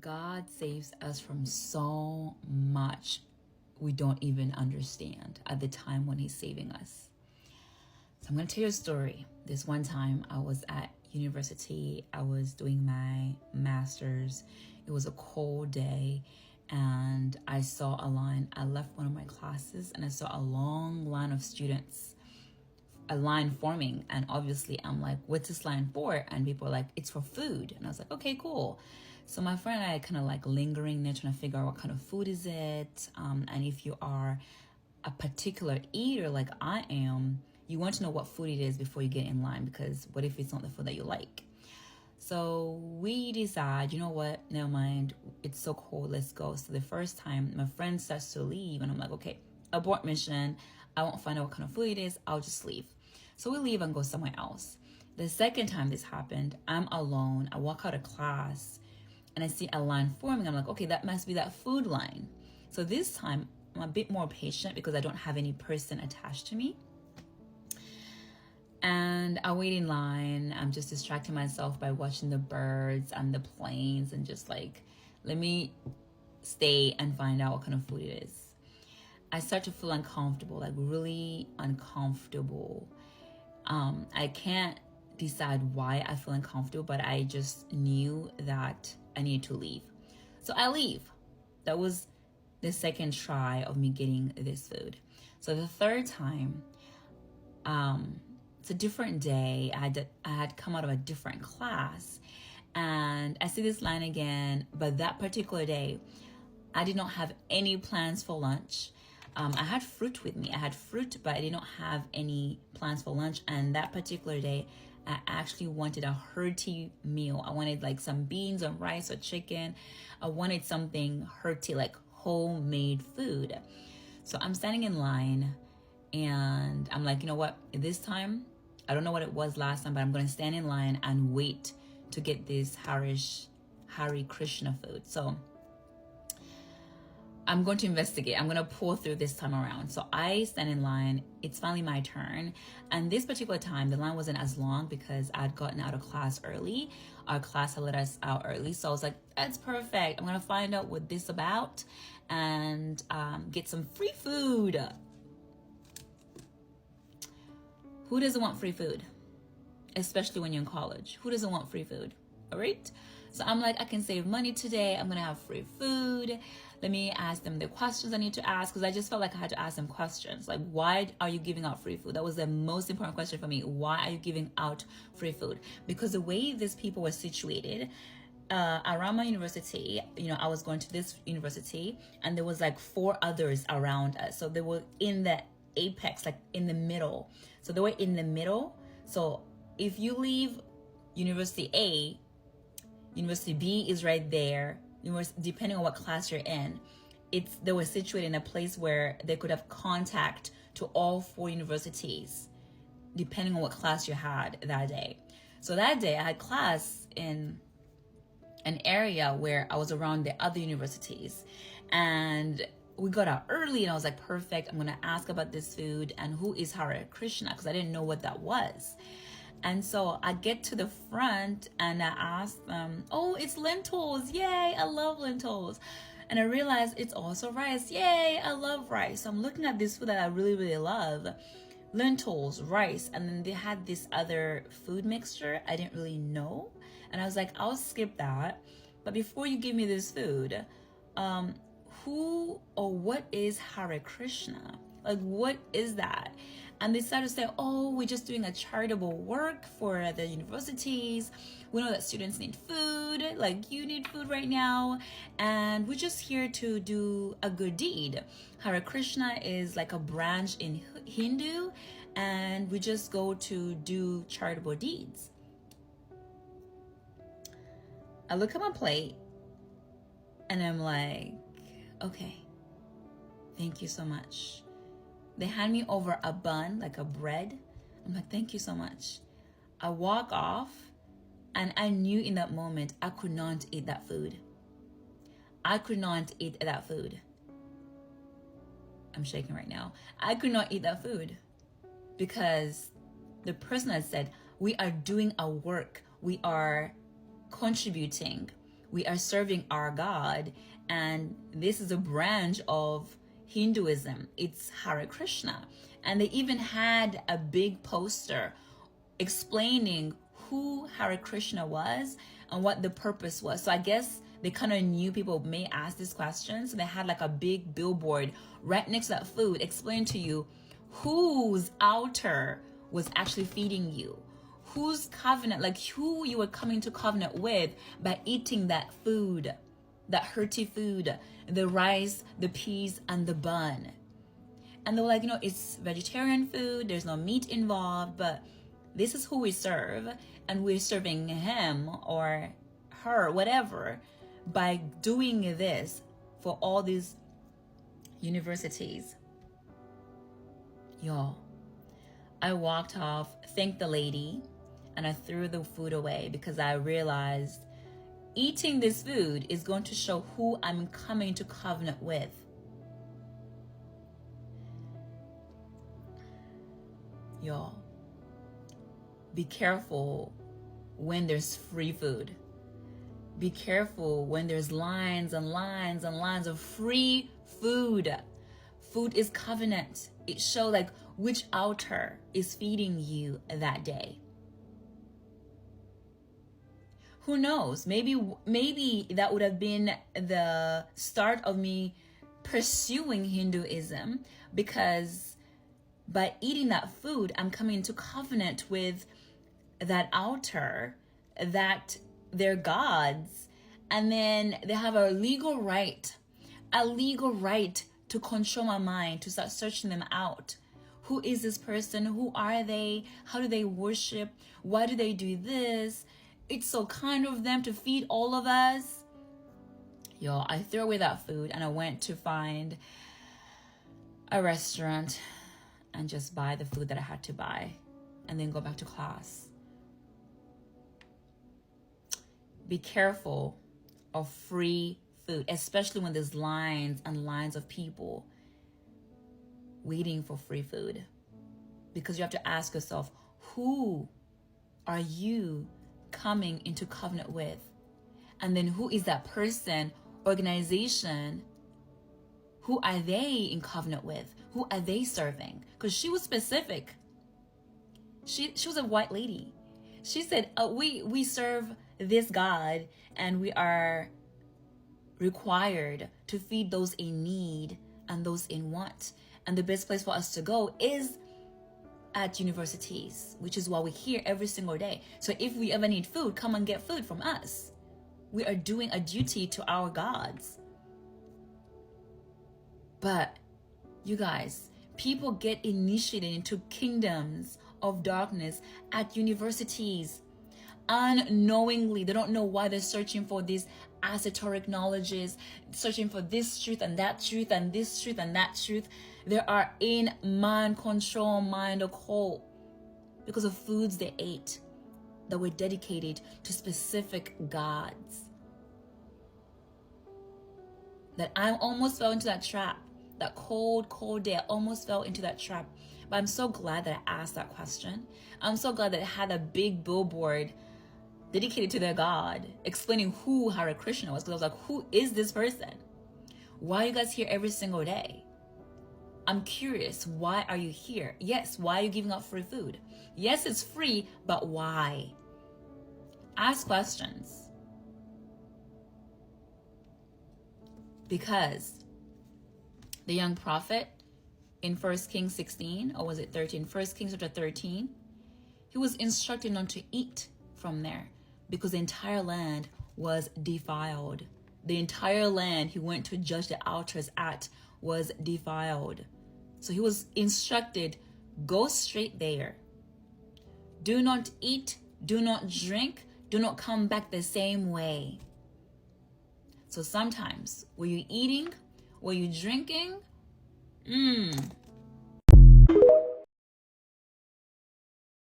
God saves us from so much we don't even understand at the time when he's saving us. So I'm going to tell you a story. This one time I was at university. I was doing my master's. It was a cold day and I saw a line. I left one of my classes and I saw a long line of students, a line forming. And obviously I'm like, what's this line for? And people are like, it's for food. And I was like, okay, cool. So my friend and I kind of like lingering there trying to figure out what kind of food is it. And if you are a particular eater like I am, you want to know what food it is before you get in line, because what if it's not the food that you like? So we decide, you know what, never mind, it's so cold, let's go. So the first time my friend starts to leave and I'm like, okay, abort mission. I won't find out what kind of food it is. I'll just leave. So we leave and go somewhere else. The second time this happened, I'm alone. I walk out of class and I see a line forming. I'm like, okay, that must be that food line. So this time I'm a bit more patient because I don't have any person attached to me. And I wait in line. I'm just distracting myself by watching the birds and the planes and just like, let me stay and find out what kind of food it is. I start to feel uncomfortable, like really uncomfortable. I can't decide why I feel uncomfortable, but I just knew that I needed to leave. So I leave. That was the second try of me getting this food. So the third time, it's a different day. I had come out of a different class and I see this line again, but that particular day, I did not have any plans for lunch. I had fruit with me. I had fruit, but I did not have any plans for lunch. And that particular day, I actually wanted a hearty meal. I wanted like some beans or rice or chicken. I wanted something hearty, like homemade food. So I'm standing in line and I'm like, you know what? This time, I don't know what it was last time, but I'm going to stand in line and wait to get this Hare Krishna food. So I'm going to investigate. I'm going to pull through this time around. So I stand in line. It's finally my turn. And this particular time, the line wasn't as long because I'd gotten out of class early. Our class had let us out early. So I was like, that's perfect. I'm going to find out what this is about and get some free food. Who doesn't want free food? Especially when you're in college. Who doesn't want free food? All right. So I'm like, I can save money today. I'm going to have free food. Let me ask them the questions I need to ask, because I just felt like I had to ask them questions. Like, why are you giving out free food? That was the most important question for me. Why are you giving out free food? Because the way these people were situated around my university, you know, I was going to this university and there was like 4 others around us. So they were in the apex, like in the middle. So they were in the middle. So if you leave University A, University B is right there. Depending on what class you're in, they were situated in a place where they could have contact to all 4 universities, depending on what class you had that day. So that day I had class in an area where I was around the other universities, and we got out early and I was like, perfect, I'm gonna ask about this food and who is Hare Krishna, because I didn't know what that was. And so I get to the front and I ask them, oh, it's lentils. Yay, I love lentils. And I realize it's also rice. Yay, I love rice. So I'm looking at this food that I really, really love. Lentils, rice. And then they had this other food mixture I didn't really know. And I was like, I'll skip that. But before you give me this food, who or what is Hare Krishna? Like, what is that? And they started to say, oh, we're just doing a charitable work for the universities. We know that students need food, like you need food right now. And we're just here to do a good deed. Hare Krishna is like a branch in Hindu, and we just go to do charitable deeds. I look at my plate and I'm like, okay, thank you so much. They hand me over a bun, like a bread. I'm like, thank you so much. I walk off and I knew in that moment I could not eat that food. I could not eat that food. I'm shaking right now. I could not eat that food because the person had said, we are doing a work. We are contributing. we are serving our God. And this is a branch of Hinduism. It's Hare Krishna. And they even had a big poster explaining who Hare Krishna was and what the purpose was. So I guess they kind of knew people may ask this question. So they had like a big billboard right next to that food explaining to you whose altar was actually feeding you, whose covenant, like who you were coming to covenant with by eating that food, that hearty food, the rice, the peas, and the bun. And they were like, it's vegetarian food, there's no meat involved, but this is who we serve, and we're serving him or her, whatever, by doing this for all these universities. Y'all, I walked off, thanked the lady, and I threw the food away because I realized eating this food is going to show who I'm coming to covenant with. Y'all, be careful when there's free food. Be careful when there's lines and lines and lines of free food. Food is covenant. It shows like which altar is feeding you that day. Who knows? Maybe that would have been the start of me pursuing Hinduism, because by eating that food, I'm coming into covenant with that altar, that they're gods, and then they have a legal right to control my mind, to start searching them out. Who is this person? Who are they? How do they worship? Why do they do this? It's so kind of them to feed all of us. Yo, I threw away that food and I went to find a restaurant and just buy the food that I had to buy and then go back to class. Be careful of free food, especially when there's lines and lines of people waiting for free food. Because you have to ask yourself, who are you coming into covenant with? And then who is that person, organization? Who are they in covenant with? Who are they serving? Because she was specific. She was a white lady. She said, we serve this God, and we are required to feed those in need and those in want. And the best place for us to go is at universities, which is why we're here every single day. So if we ever need food, come and get food from us. We are doing a duty to our gods. But you guys, people get initiated into kingdoms of darkness at universities unknowingly. They don't know why they're searching for these esoteric knowledges, searching for this truth and that truth and this truth and that truth. They are in mind control, mind occult, because of foods they ate that were dedicated to specific gods. That I almost fell into that trap. That cold day, I almost fell into that trap. But I'm so glad that I asked that question. I'm so glad that it had a big billboard dedicated to their God, explaining who Hare Krishna was. Because I was like, who is this person? Why are you guys here every single day? I'm curious, why are you here? Yes, why are you giving out free food? Yes, it's free, but why? Ask questions. Because the young prophet in 1 Kings 16, or was it 13? 1 Kings chapter 13, he was instructed not to eat from there because the entire land was defiled. The entire land he went to judge the altars at was defiled. So he was instructed, go straight there. Do not eat, do not drink, do not come back the same way. So sometimes, were you eating? Were you drinking?